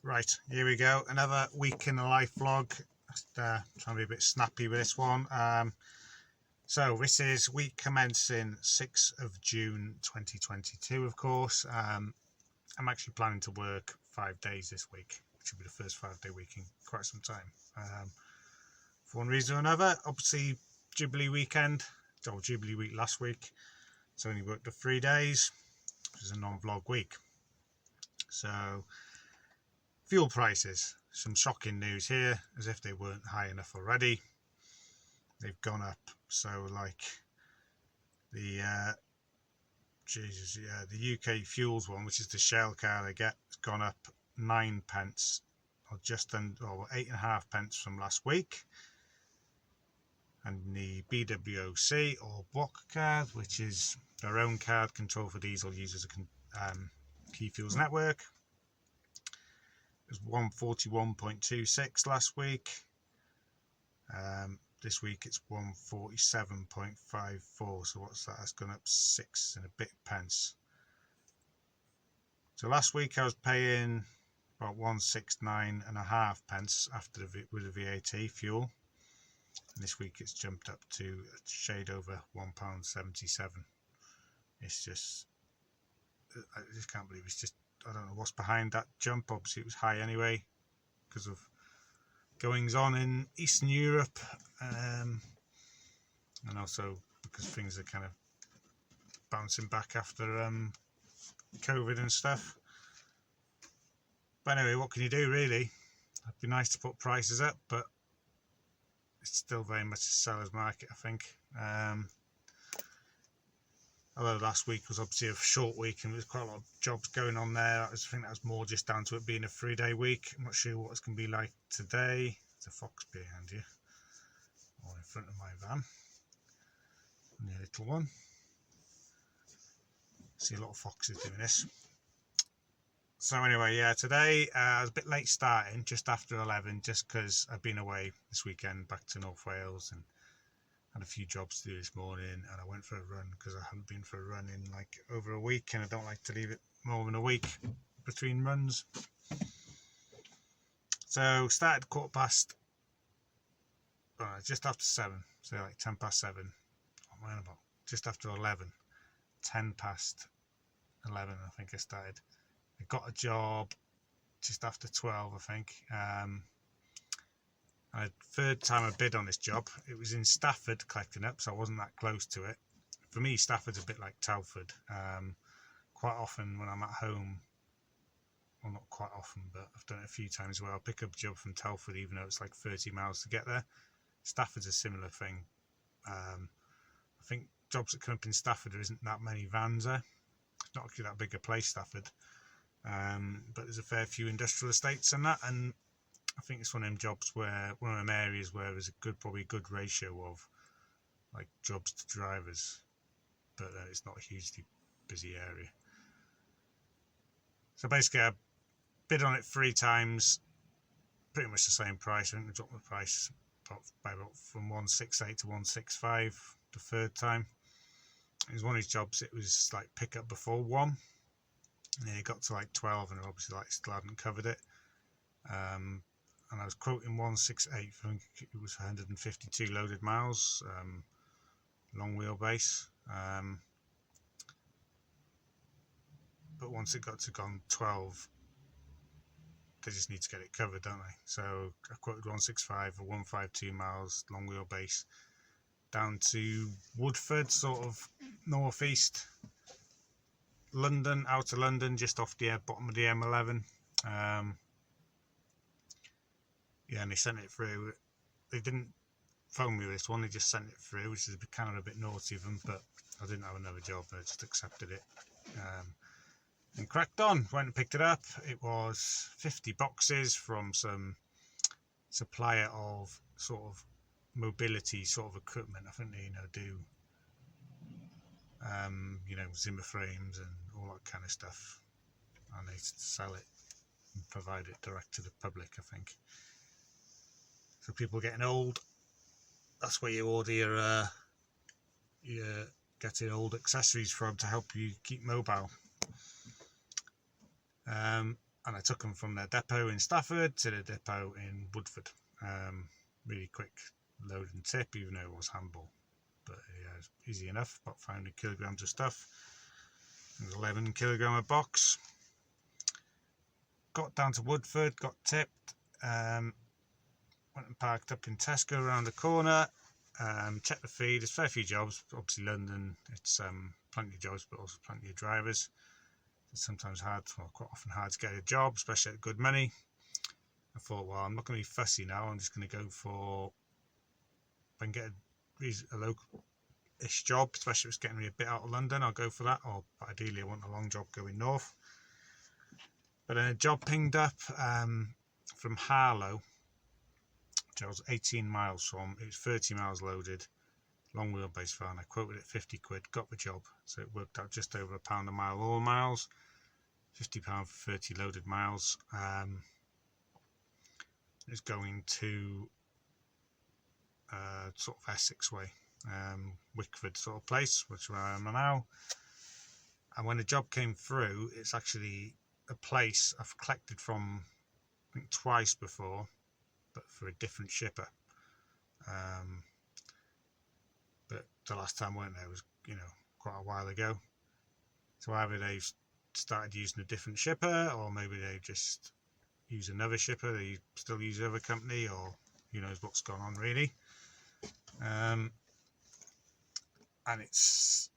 Right, here we go. Another week in the life vlog. Just, trying to be a bit snappy with this one. So this is week commencing 6th of June 2022, of course. I'm actually planning to work 5 days this week, which will be the first 5-day week in quite some time. For one reason or another, obviously Jubilee weekend, or Jubilee week last week, so only worked the 3 days, which is a non-vlog week. So fuel prices, some shocking news here, as if they weren't high enough already. They've gone up. So like the the UK fuels one, which is the Shell car I get, has gone up 9 pence, or just under, or 8.5 pence from last week. And the BWOC or BWOC card, which is their own card, Control for Diesel Users Key Fuels Network, it was 141.26 last week. This week it's 147.54, so what's that? That's gone up 6 and a bit pence. So last week I was paying about 169.5 pence after with the VAT fuel, and this week it's jumped up to a shade over £1.77. It's just, I just can't believe it's just, I don't know what's behind that jump. Obviously it was high anyway because of goings on in Eastern Europe, and also because things are kind of bouncing back after COVID and stuff. But anyway, what can you do really? It'd be nice to put prices up, but it's still very much a seller's market, I think. Although last week was obviously a short week and there was quite a lot of jobs going on there. I think that was more just down to it being a 3-day week. I'm not sure what it's going to be like today. There's a fox behind you, or in front of my van, and the little one. See a lot of foxes doing this. So anyway, yeah, today I was a bit late starting, just after 11, just because I've been away this weekend back to North Wales and had a few jobs to do this morning, and I went for a run because I hadn't been for a run in like over a week, and I don't like to leave it more than a week between runs. So started just after 7, so like 10 past 7. What am I on about? Just after 11, 10 past 11 I think I started. I got a job just after 12, I think. Third time I bid on this job. It was in Stafford collecting up, so I wasn't that close to it. For me, Stafford's a bit like Telford. Quite often when I'm at home, well, not quite often, but I've done it a few times where I'll pick up a job from Telford even though it's like 30 miles to get there. Stafford's a similar thing. I think jobs that come up in Stafford, there isn't that many vans there. It's not actually that big a place, Stafford. But there's a fair few industrial estates and that, and I think it's one of them jobs where, one of them areas where there's probably a good ratio of like jobs to drivers, but it's not a hugely busy area. So basically I bid on it 3 times, pretty much the same price. I think I dropped the price by about from 168 to 165 the third time. It was one of these jobs, it was like pick up before 1, and then it got to like 12 and obviously like still hadn't covered it. And I was quoting 168, I think it was 152 loaded miles, long wheelbase. But once it got to gone 12, they just need to get it covered, don't they? So I quoted 165 for 152 miles, long wheelbase, down to Woodford, sort of northeast London, outer London, just off the bottom of the M11. Yeah, and they sent it through. They didn't phone me with this one, they just sent it through, which is kind of a bit naughty of them, but I didn't have another job, I just accepted it. And cracked on, went and picked it up. It was 50 boxes from some supplier of sort of mobility sort of equipment. I think they do Zimmer frames and all that kind of stuff, and they sell it and provide it direct to the public, I think. So people getting old, that's where you order your getting old accessories from to help you keep mobile. and I took them from their depot in Stafford to the depot in Woodford. Really quick load and tip, even though it was handball, but yeah, it was easy enough. About 500 kilograms of stuff. It was 11 kilogram a box. Got down to Woodford, got tipped, went and parked up in Tesco around the corner, checked the feed. There's a fair few jobs, obviously London, it's plenty of jobs, but also plenty of drivers. It's sometimes hard, well, quite often hard to get a job, especially at good money. I thought, well, I'm not going to be fussy now, I'm just going to go for, if I can get a local-ish job, especially if it's getting me a bit out of London, I'll go for that, or ideally I want a long job going north. But then a job pinged up from Harlow, which I was 18 miles from. It was 30 miles loaded, long wheelbase van. I quoted it 50 quid, got the job, so it worked out just over £1 a mile all miles, £50 for 30 loaded miles. It's going to sort of Essex way, Wickford sort of place, which is where I am now. And when the job came through, it's actually a place I've collected from, I think, twice before, but for a different shipper. But the last time I went there was, quite a while ago. So either they've started using a different shipper, or maybe they just use another shipper. They still use another company, or who knows what's gone on really. And it's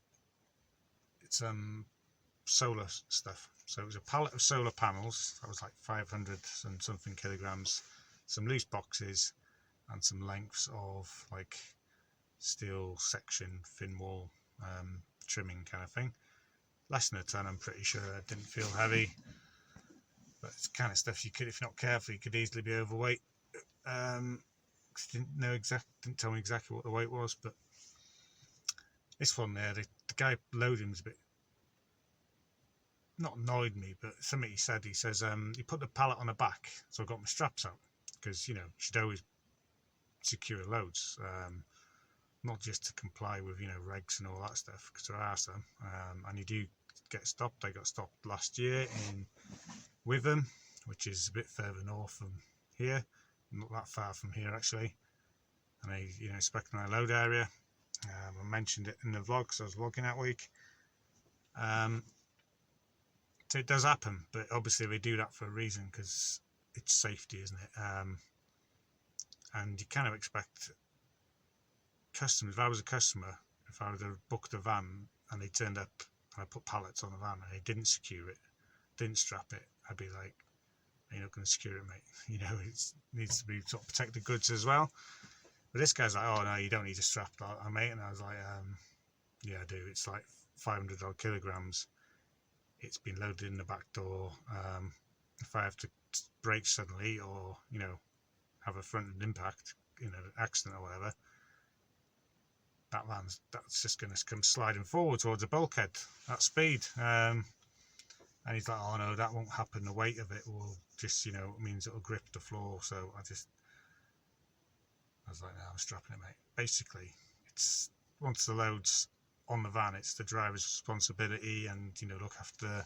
solar stuff. So it was a pallet of solar panels. That was like 500 and something kilograms, some loose boxes, and some lengths of like steel section, thin wall trimming kind of thing. Less than a ton, I'm pretty sure. It didn't feel heavy, but it's the kind of stuff you could, if you're not careful, you could easily be overweight. Didn't tell me exactly what the weight was, but this one there, the guy loading was a bit, not annoyed me, but something he says he put the pallet on the back, so I got my straps out, because you should always secure loads, not just to comply with regs and all that stuff, because there are some, and you do get stopped. I got stopped last year in Witham, which is a bit further north from here, not that far from here actually, and they inspected my load area. I mentioned it in the vlog because I was vlogging that week. So it does happen, but obviously they do that for a reason, because it's safety, isn't it? And you kind of expect customers, if I was a customer, if I would have booked a van and they turned up and I put pallets on the van and they didn't secure it, didn't strap it, I'd be like, you're not going to secure it, mate. It needs to be sort of protected goods as well. But this guy's like, oh no, you don't need to strap that, mate. And I was like, yeah, I do. It's like 500 odd kilograms. It's been loaded in the back door. If I have to brake suddenly, or have a front end impact, accident or whatever, that's just going to come sliding forward towards a bulkhead at speed. And he's like, oh no, that won't happen. The weight of it will just, means it'll grip the floor. So I was like, no, I'm strapping it, mate. Basically, it's once the load's on the van, it's the driver's responsibility, and look after,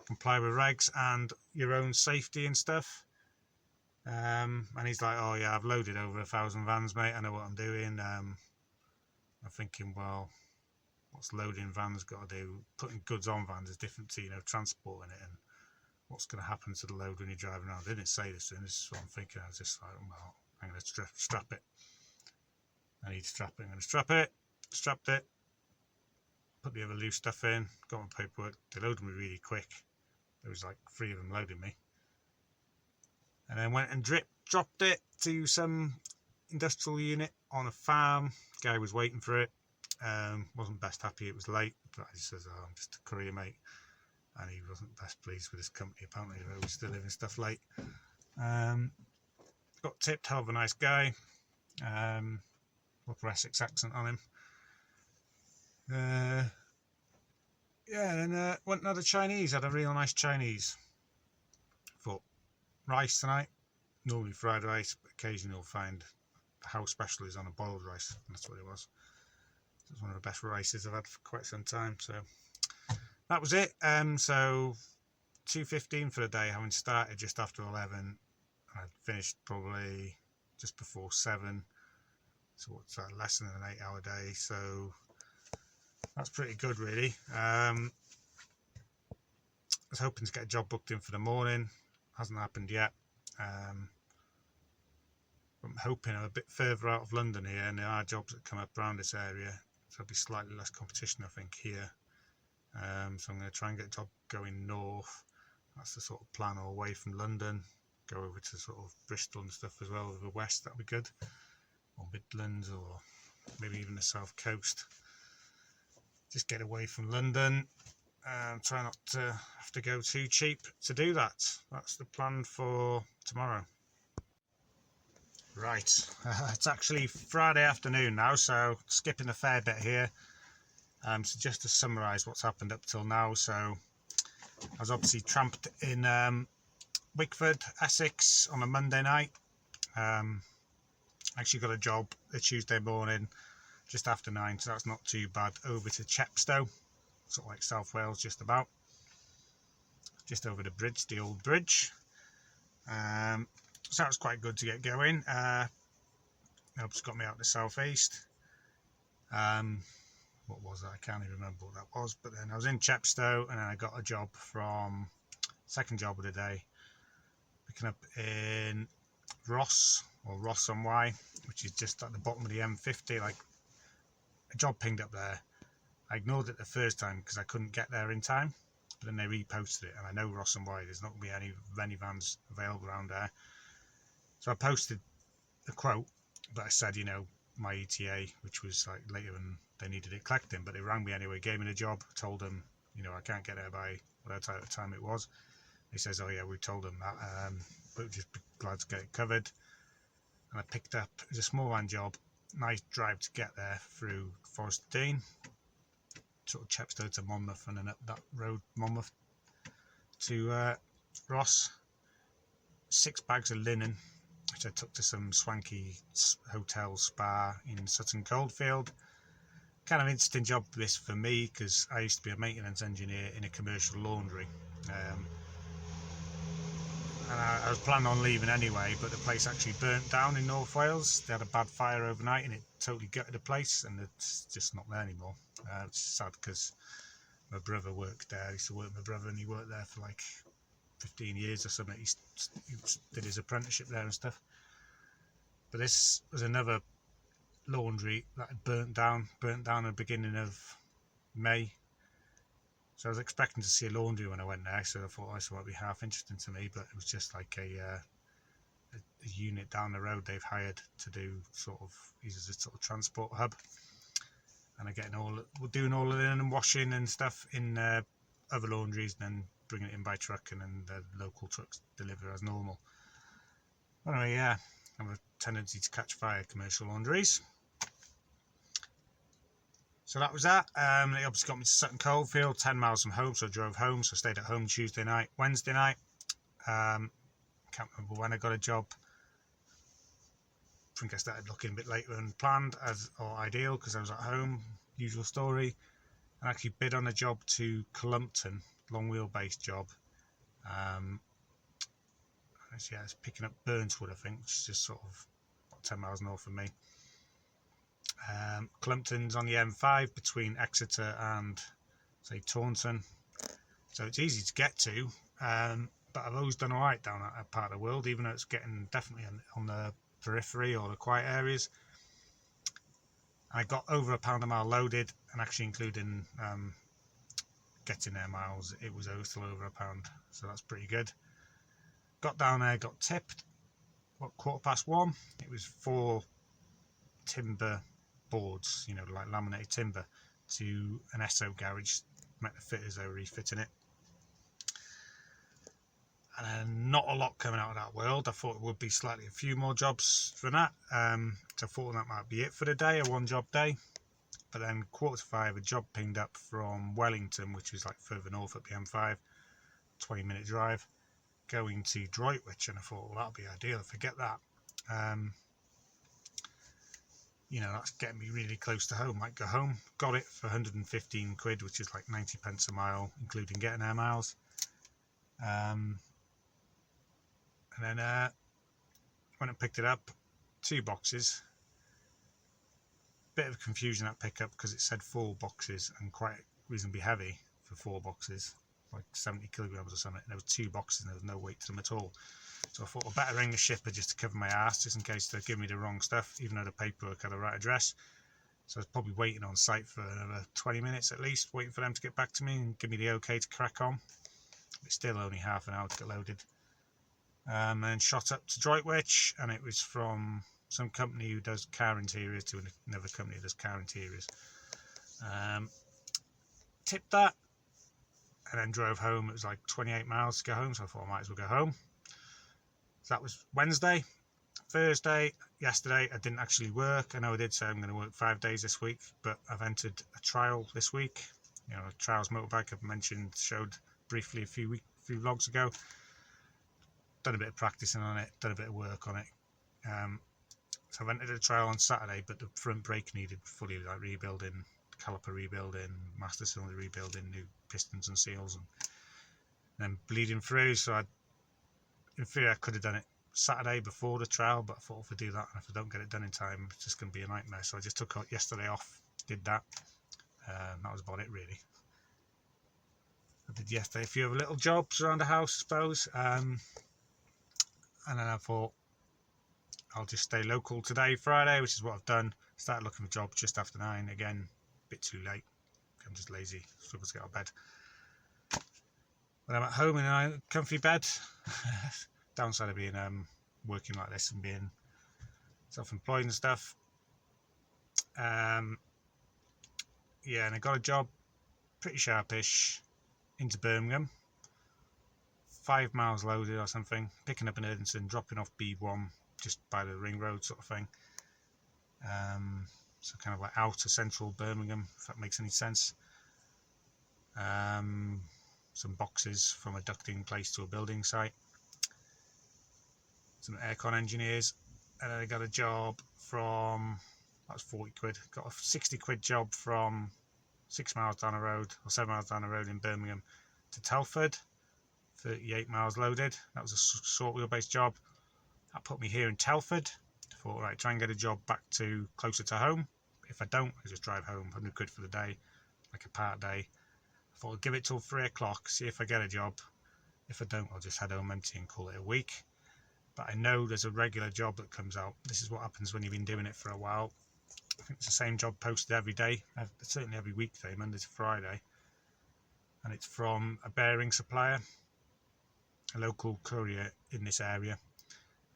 comply with regs and your own safety and stuff. And he's like, oh yeah, I've loaded over 1,000 vans, mate. I know what I'm doing. I'm thinking, well, what's loading vans got to do? Putting goods on vans is different to transporting it, and what's going to happen to the load when you're driving around. I didn't say this, and this is what I'm thinking. I was just like, well, I'm going to strap it. I need to strap it. I'm going to strap it. Strapped it. Put the other loose stuff in. Got my paperwork. They loaded me really quick. There was like 3 of them loading me. And then went and dropped it to some industrial unit on a farm. Guy was waiting for it. Wasn't best happy it was late, but he says, oh, I'm just a courier, mate. And he wasn't best pleased with his company, apparently. They always delivering stuff late. Got tipped, hell of a nice guy. Upper Essex accent on him. Yeah, and then went and had a Chinese. Had a real nice Chinese. Thought, rice tonight. Normally fried rice, but occasionally you'll find how special is on a boiled rice. And that's what it was. It's one of the best rices I've had for quite some time. So that was it. So 2:15 for the day, having started just after 11. I finished probably just before 7. So what's that, less than an 8-hour day, so that's pretty good really. I was hoping to get a job booked in for the morning, hasn't happened yet. I'm hoping I'm a bit further out of London here, and there are jobs that come up around this area, so there'll be slightly less competition I think here. So I'm going to try and get a job going north. That's the sort of plan, or away from London, go over to sort of Bristol and stuff as well, the west, that'll be good, or Midlands, or maybe even the south coast. Just get away from London and try not to have to go too cheap to do that. That's the plan for tomorrow. Right, it's actually Friday afternoon now, so skipping a fair bit here. So just to summarise what's happened up till now, so I was obviously tramped in Wickford, Essex on a Monday night. Actually got a job a Tuesday morning just after 9, so that's not too bad, over to Chepstow, sort of like South Wales, just over the bridge, the old bridge. So that was quite good to get going. Helps got me out the southeast. What was that? I can't even remember what that was, but then I was in Chepstow, and then I got a job from, second job of the day, picking up in Ross, or Ross on Wye, which is just at the bottom of the M50. Like, a job pinged up there. I ignored it the first time because I couldn't get there in time, but then they reposted it, and I know Ross and Wye, there's not going to be any vans available around there. So I posted the quote, but I said, you know, my ETA, which was like later than they needed it collecting, but they rang me anyway, gave me the job, told them, you know, I can't get there by whatever time it was. He says, oh yeah, we told them that, but we're just glad to get it covered. And I picked up, it was a small van job, nice drive to get there through Forest of Dean, sort of Chepstow to Monmouth, and then up that road, Monmouth to Ross. 6 bags of linen, which I took to some swanky hotel spa in Sutton Coldfield. Kind of interesting job this for me, because I used to be a maintenance engineer in a commercial laundry. And I was planning on leaving anyway, but the place actually burnt down in North Wales. They had a bad fire overnight and it totally gutted the place, and it's just not there anymore. It's sad because my brother worked there. I used to work with my brother, and he worked there for like 15 years or something. He did his apprenticeship there and stuff. But this was another laundry that had burnt down at the beginning of May. So I was expecting to see a laundry when I went there, so I thought this might be half interesting to me, but it was just like a unit down the road they've hired to do sort of, use as a sort of transport hub, and we're doing all the linen and washing and stuff in other laundries, and then bringing it in by truck, and then the local trucks deliver as normal. Anyway, yeah, I have a tendency to catch fire, commercial laundries. So that was that. It obviously got me to Sutton Coldfield, 10 miles from home, so I drove home. So I stayed at home Tuesday night, Wednesday night. Can't remember when I got a job. I think I started looking a bit later than planned, or ideal, because I was at home, usual story. I actually bid on a job to Clumpton, long wheelbase job. Yeah, it's picking up Burnswood, I think, which is just sort of about 10 miles north of me. Clumpton's on the M5 between Exeter and, say, Taunton, so it's easy to get to, but I've always done alright down that part of the world, even though it's getting definitely on the periphery or the quiet areas. I got over £1 a mile loaded, and actually including getting there miles, it was still over £1, so that's pretty good. Got down there, got tipped, 1:15. It was 4 timber boards, you know, like laminated timber, to an Esso garage. Met the fitters, they were refitting it. And not a lot coming out of that world. I thought it would be slightly a few more jobs for that. So I thought that might be it for the day, a 1-job day. But then 4:45, a job pinged up from Wellington, which was like further north up the M5, 20-minute drive, going to Droitwich, and I thought, well, that'll be ideal if I get that. You know, that's getting me really close to home. Might go home. Got it for 115 quid, which is like 90 pence a mile, including getting air miles. And then went and picked it up, 2 boxes. Bit of confusion at pickup because it said 4 boxes and quite reasonably heavy for 4 boxes, like 70 kilograms or something. There were 2 boxes and there was no weight to them at all. So I thought I'd better ring the shipper just to cover my ass, just in case they're giving me the wrong stuff, even though the paperwork had the right address. So I was probably waiting on site for another 20 minutes at least, waiting for them to get back to me and give me the okay to crack on. It's still only half an hour to get loaded. And shot up to Droitwich, and it was from some company who does car interiors to another company who does car interiors. Tipped that, and then drove home. It was like 28 miles to go home, so I thought I might as well go home. So that was Wednesday. Thursday, yesterday, I didn't actually work. I know I did say I'm going to work 5 days this week, but I've entered a trial this week. You know, a trials motorbike I've mentioned, showed briefly a few vlogs ago. Done a bit of practicing on it, done a bit of work on it. So I've entered a trial on Saturday, but the front brake needed fully like rebuilding, caliper rebuilding, master cylinder rebuilding, new pistons and seals, and then bleeding through. So in theory I could have done it Saturday before the trial, but I thought if I do that, and if I don't get it done in time, it's just going to be a nightmare. So I just took yesterday off, did that. That was about it really. I did yesterday a few other little jobs around the house, I suppose. And then I thought I'll just stay local today, Friday, which is what I've done. Started looking for jobs just after 9. Again, a bit too late. I'm just lazy, struggle to get out of bed. But I'm at home in a comfy bed. Downside of being working like this and being self-employed and stuff. Yeah, and I got a job pretty sharpish into Birmingham. 5 miles loaded or something, picking up an Erdington, dropping off B1 just by the ring road sort of thing. So kind of like outer central Birmingham, if that makes any sense. Some boxes from a ducting place to a building site. Some aircon engineers, and then I got a job from, that was 40 quid, got a 60 quid job from 6 miles down the road, or 7 miles down the road in Birmingham to Telford. 38 miles loaded. That was a short wheelbase job. That put me here in Telford. I thought, right, try and get a job back to closer to home. If I don't, I just drive home, 100 quid for the day, like a part day. I thought I'd give it till 3 o'clock, see if I get a job. If I don't, I'll just head home empty and call it a week. But I know there's a regular job that comes out. This is what happens when you've been doing it for a while. I think it's the same job posted every day, certainly every weekday, Monday to Friday. And it's from a bearing supplier, a local courier in this area.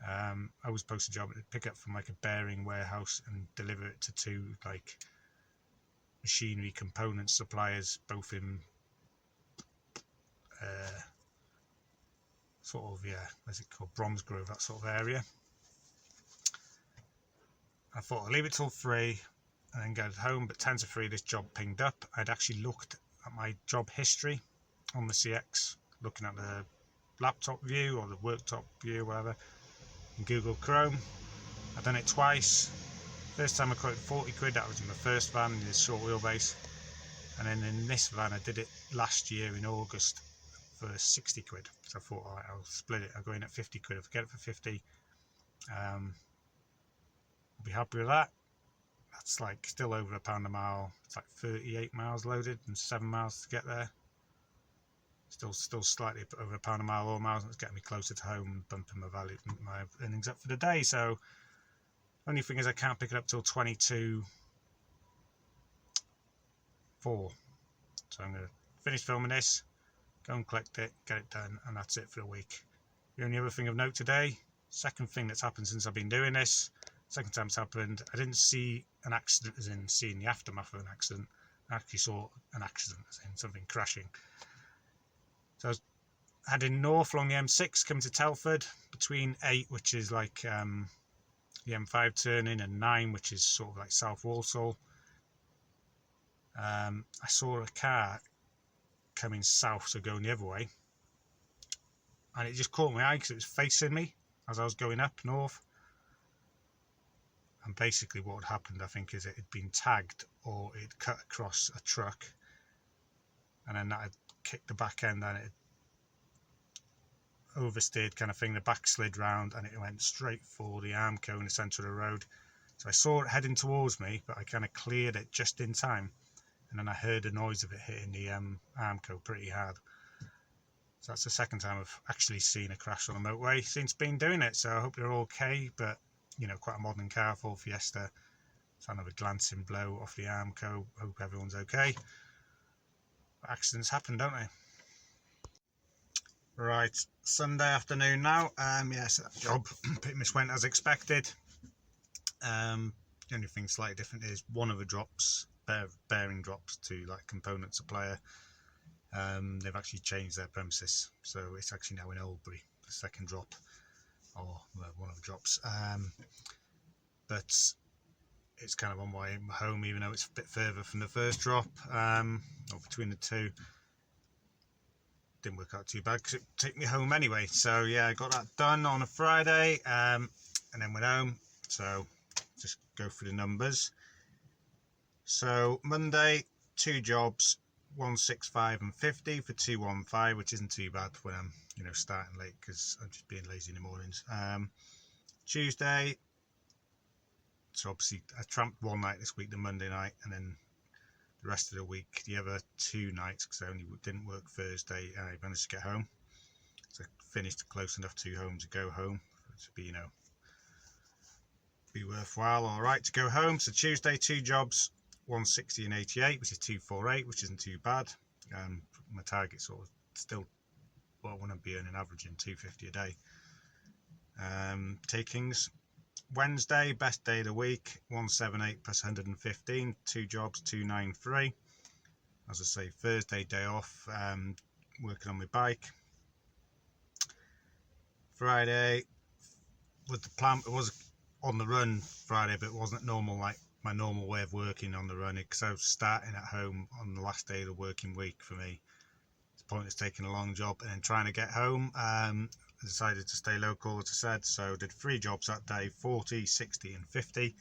I was posted a job to pick up from like a bearing warehouse and deliver it to 2 like machinery component suppliers, both in sort of, yeah, what's it called, Bromsgrove, that sort of area. I thought I'll leave it till 3 and then get home, but 10 to 3 this job pinged up. I'd actually looked at my job history on the CX, looking at the laptop view or the worktop view, whatever, in Google Chrome. I've done it twice. First time I quoted 40 quid, that was in my first van in this short wheelbase. And then in this van I did it last year in August for 60 quid. So I thought, alright, I'll split it, I'll go in at 50 quid. If I get it for 50, I'll be happy with that. That's like still over £1 a mile. It's like 38 miles loaded and 7 miles to get there. Still slightly over £1 a mile all miles, and it's getting me closer to home, bumping my earnings up for the day. So only thing is I can't pick it up till 22/4. So I'm going to finish filming this, go and collect it, get it done, and that's it for the week. The only other thing of note today, second thing that's happened since I've been doing this, second time it's happened, I didn't see an accident as in seeing the aftermath of an accident. I actually saw an accident as in something crashing. So I was heading north along the M6 coming to Telford, between 8, which is like the M5 turning, and 9, which is sort of like South Walsall. I saw a car coming south, so going the other way, and it just caught my eye because it was facing me as I was going up north. And basically what had happened, I think, is it had been tagged, or it cut across a truck, and then that had kicked the back end and it oversteered kind of thing. The back slid round and it went straight for the Armco in the centre of the road. So I saw it heading towards me, but I kind of cleared it just in time, and then I heard the noise of it hitting the Armco pretty hard. So that's the second time I've actually seen a crash on the motorway since been doing it. So I hope you're okay, but you know, quite a modern car, Ford Fiesta. Kind of a glancing blow off the Armco. Hope everyone's okay. But accidents happen, don't they? Right, Sunday afternoon now. Yes, that job pretty much went as expected. The only thing slightly different is one of the drops, bearing drops to like component supplier. They've actually changed their premises, so it's actually now in Oldbury, the second drop, or one of the drops. But it's kind of on my way home, even though it's a bit further from the first drop, or between the two. Didn't work out too bad because it took me home anyway. So yeah, I got that done on a Friday, and then went home. So just go through the numbers. So Monday, 2 jobs, 165 and 50 for 215, which isn't too bad when I'm, you know, starting late because I'm just being lazy in the mornings. Tuesday, so obviously I tramped one night this week, the Monday night, and then the rest of the week, the other 2 nights, because I only didn't work Thursday, and I managed to get home. So I finished close enough to home to go home, to be, you know, be worthwhile, all right, to go home. So Tuesday, 2 jobs, 160 and 88, which is 248, which isn't too bad. My target sort of still, well, I want to be earning averaging 250 a day. Takings. Wednesday, best day of the week, 178 plus 115, 2 jobs, 293. As I say, Thursday day off, working on my bike. Friday, with the plan, it was on the run Friday, but it wasn't normal, like my normal way of working on the run, because I was starting at home on the last day of the working week for me. It's pointless taking a long job and then trying to get home. I decided to stay local, as I said, so did 3 jobs that day, 40, 60 and 50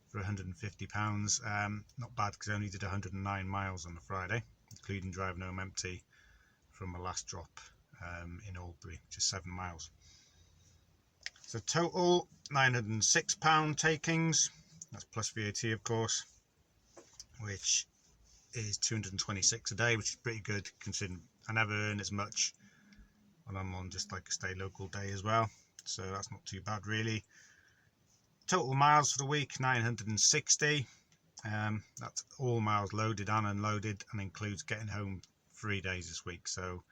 for £150. Not bad, because I only did 109 miles on the Friday, including driving home empty from my last drop in Oldbury, which is 7 miles. So total £906 takings, that's plus VAT of course, which is 226 a day, which is pretty good considering I never earn as much when I'm on just like a stay local day as well, so that's not too bad really. Total miles for the week, 960. That's all miles loaded and unloaded, and includes getting home 3 days this week. So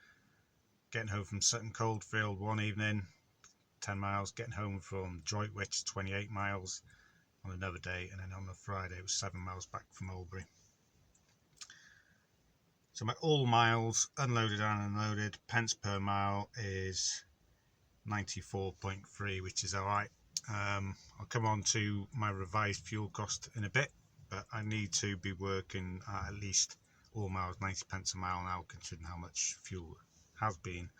getting home from Sutton Coldfield one evening, 10 miles, getting home from Droitwich, 28 miles on another day, and then on the Friday it was 7 miles back from Oldbury. So my all miles, unloaded and unloaded, pence per mile is 94.3, which is alright. I'll come on to my revised fuel cost in a bit, but I need to be working at least all miles 90 pence a mile now, considering how much fuel has been,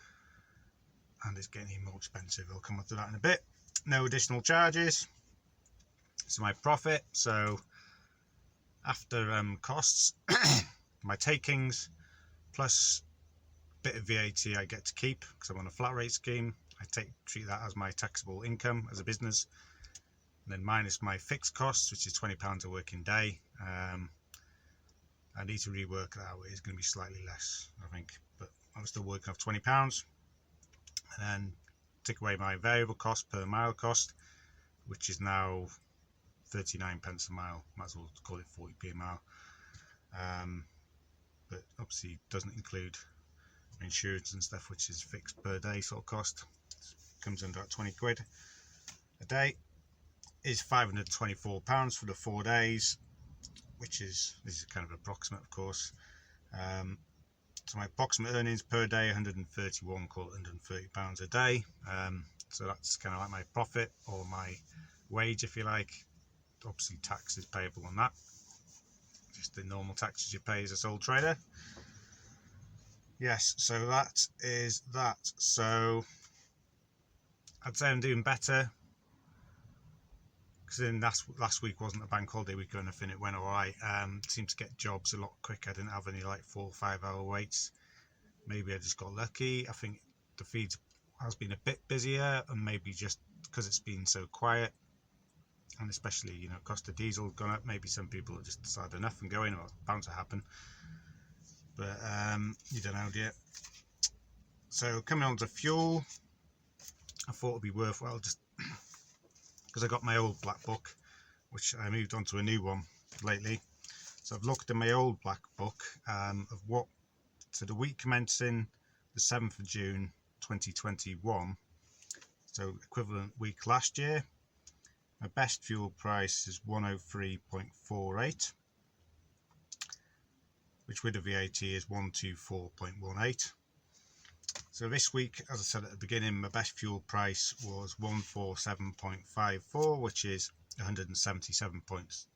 and it's getting even more expensive. I'll come on to that in a bit. No additional charges. So my profit, so after costs, my takings plus a bit of VAT I get to keep because I'm on a flat rate scheme. I treat that as my taxable income as a business, and then minus my fixed costs, which is £20 a working day. I need to rework that out. It's going to be slightly less, I think, but I'm still working off £20, and then take away my variable cost per mile cost, which is now 39 pence a mile. Might as well call it 40p a mile. But obviously doesn't include insurance and stuff, which is fixed per day sort of cost. Comes under about 20 quid a day. Is £524 for the 4 days, which is, this is kind of approximate of course. So my approximate earnings per day, 131, call it £130 a day. So that's kind of like my profit, or my wage if you like. Obviously tax is payable on that, just the normal taxes you pay as a sole trader. Yes, so that is that. So I'd say I'm doing better, because then last week wasn't a bank holiday week or anything. It went alright. Seemed to get jobs a lot quicker. I didn't have any like 4 or 5 hour waits. Maybe I just got lucky. I think the feeds has been a bit busier, and maybe just because it's been so quiet, and especially, you know, cost of diesel gone up, maybe some people have just decided enough and going, or it's bound to happen. But you don't know, do you? So coming on to fuel, I thought it'd be worthwhile just because I got my old black book, which I moved on to a new one lately. So I've looked in my old black book of what, so the week commencing the 7th of June 2021, so equivalent week last year, my best fuel price is 103.48, which with the VAT is 124.18. So this week, as I said at the beginning, my best fuel price was 147.54, which is 177 pence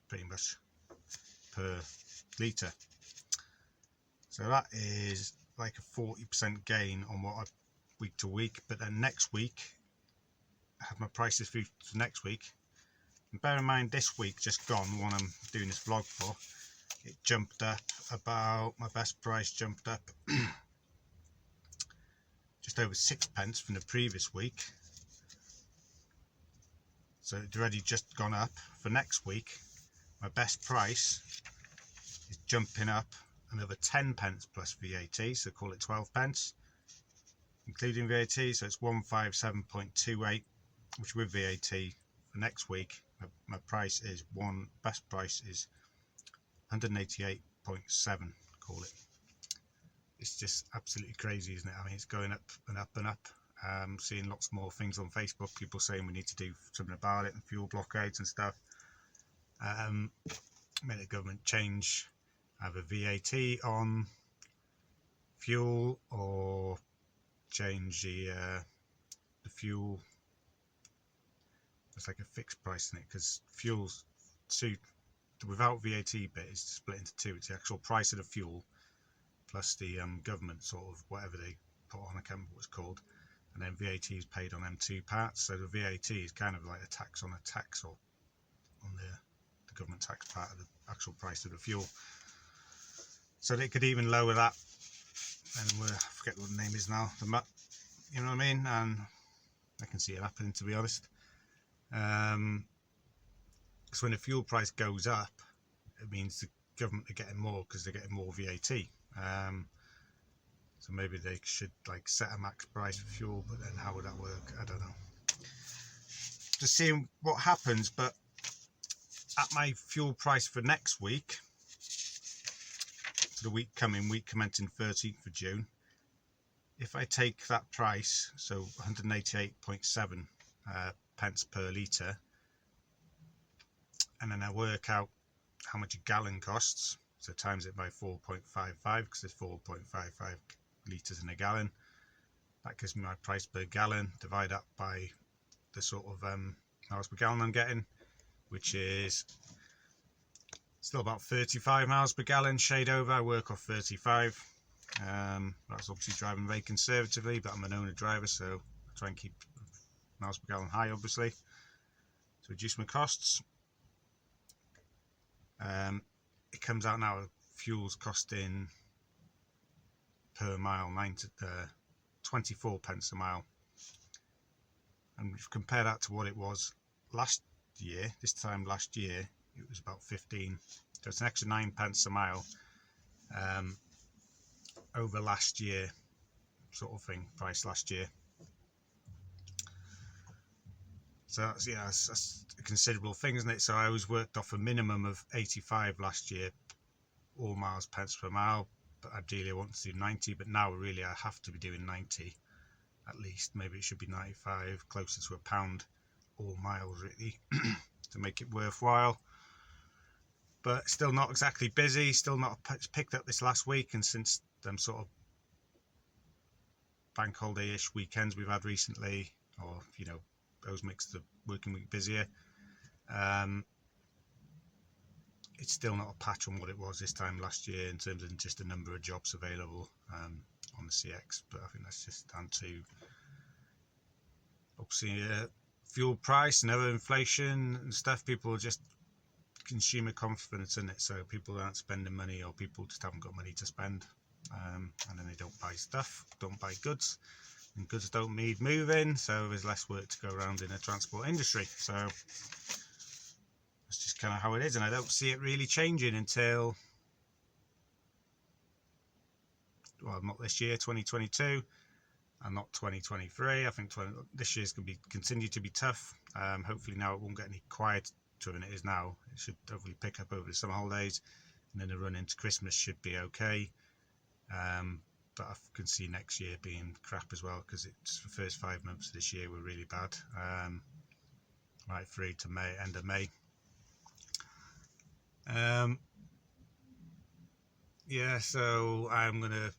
pretty much per litre. So that is like a 40% gain on what I week to week. But then next week, I have my prices through to next week. And bear in mind, this week just gone, the one I'm doing this vlog for, it jumped up about, my best price jumped up just over 6 pence from the previous week. So it's already just gone up. For next week, my best price is jumping up another 10 pence plus VAT, so call it 12 pence, including VAT, so it's 157.28, which with VAT for next week, my price is best price is 188.7, call it. It's just absolutely crazy, isn't it? I mean, it's going up and up and up. Seeing lots more things on Facebook, people saying we need to do something about it, and fuel blockades and stuff. Made the government change either VAT on fuel or change the fuel. It's like a fixed price in it, because fuel's without VAT bit is split into two. It's the actual price of the fuel plus the government sort of whatever they put on, I can't remember what it's called, and then VAT is paid on them two parts. So the VAT is kind of like a tax on a tax, or on the government tax part of the actual price of the fuel. So they could even lower that, and I forget what the name is now, the MUT, you know what I mean? And I can see it happening, to be honest. Because when the fuel price goes up, it means the government are getting more because they're getting more VAT. So maybe they should like set a max price for fuel, but then how would that work? I don't know. Just seeing what happens. But at my fuel price for next week, so the week commencing 13th of June, if I take that price, so 188.7 pence per litre, and then I work out how much a gallon costs, so times it by 4.55, because there's 4.55 litres in a gallon, that gives me my price per gallon. Divide that by the sort of miles per gallon I'm getting, which is still about 35 miles per gallon, shade over. I work off 35. That's obviously driving very conservatively, but I'm an owner driver, so I try and keep miles per gallon high, obviously, to reduce my costs. It comes out now, fuel's costing per mile 24 pence a mile, and if you compare that to what it was last year, this time last year it was about 15, so it's an extra 9 pence a mile over last year, sort of thing, price last year. So that's, yeah, that's a considerable thing, isn't it? So I always worked off a minimum of 85 last year, all miles pence per mile, but ideally I want to do 90, but now really I have to be doing 90 at least. Maybe it should be 95, closer to £1 all miles really to make it worthwhile. But still not exactly busy, still not picked up this last week, and since them sort of bank holiday-ish weekends we've had recently, or you know, those makes the working week busier, it's still not a patch on what it was this time last year in terms of just the number of jobs available on the CX. But I think that's just down to obviously fuel price and other inflation and stuff. People are just consumer confidence in it, so people aren't spending money, or people just haven't got money to spend. and then they don't buy stuff, don't buy goods, and goods don't need moving, so there's less work to go around in the transport industry. So that's just kind of how it is, and I don't see it really changing until, well, not this year, 2022, and not 2023. I think this year's going to continue to be tough. Hopefully now it won't get any quieter than it is now. It should hopefully pick up over the summer holidays, and then the run into Christmas should be okay. But I can see next year being crap as well, because it's the first 5 months of this year were really bad, right through to May, end of May. Yeah, so I'm gonna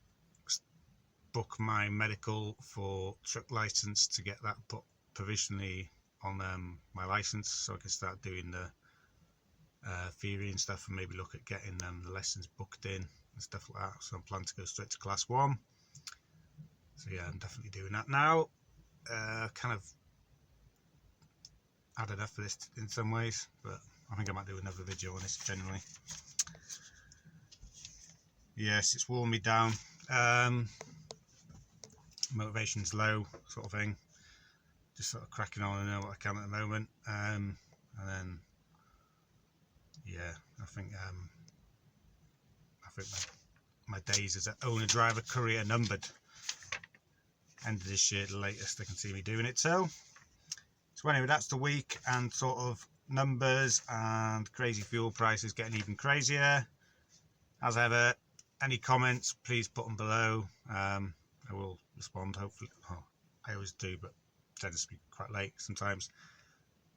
book my medical for truck license to get that put provisionally on my license, so I can start doing the theory and stuff, and maybe look at getting the lessons booked in and stuff like that. So I'm planning to go straight to class 1. So yeah, I'm definitely doing that now. Kind of had enough of this in some ways, but I think I might do another video on this generally. Yes, it's worn me down. Motivation's low, sort of thing. Just sort of cracking on and know what I can at the moment. And then yeah, I think my days as an owner driver courier numbered. End of this year, the latest I can see me doing it. So anyway, that's the week, and sort of numbers and crazy fuel prices getting even crazier. As ever, any comments, please put them below. I will respond, hopefully. Oh, I always do, but it tends to be quite late sometimes.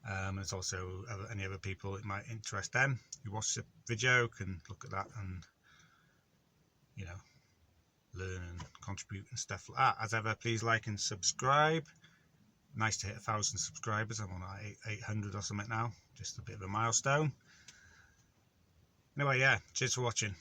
There's also any other people it might interest them who watch the video can look at that and, you know, learn and contribute and stuff like that. As ever, please like and subscribe. Nice to hit 1,000 subscribers. I'm on 800 or something now, just a bit of a milestone. Anyway, yeah, cheers for watching.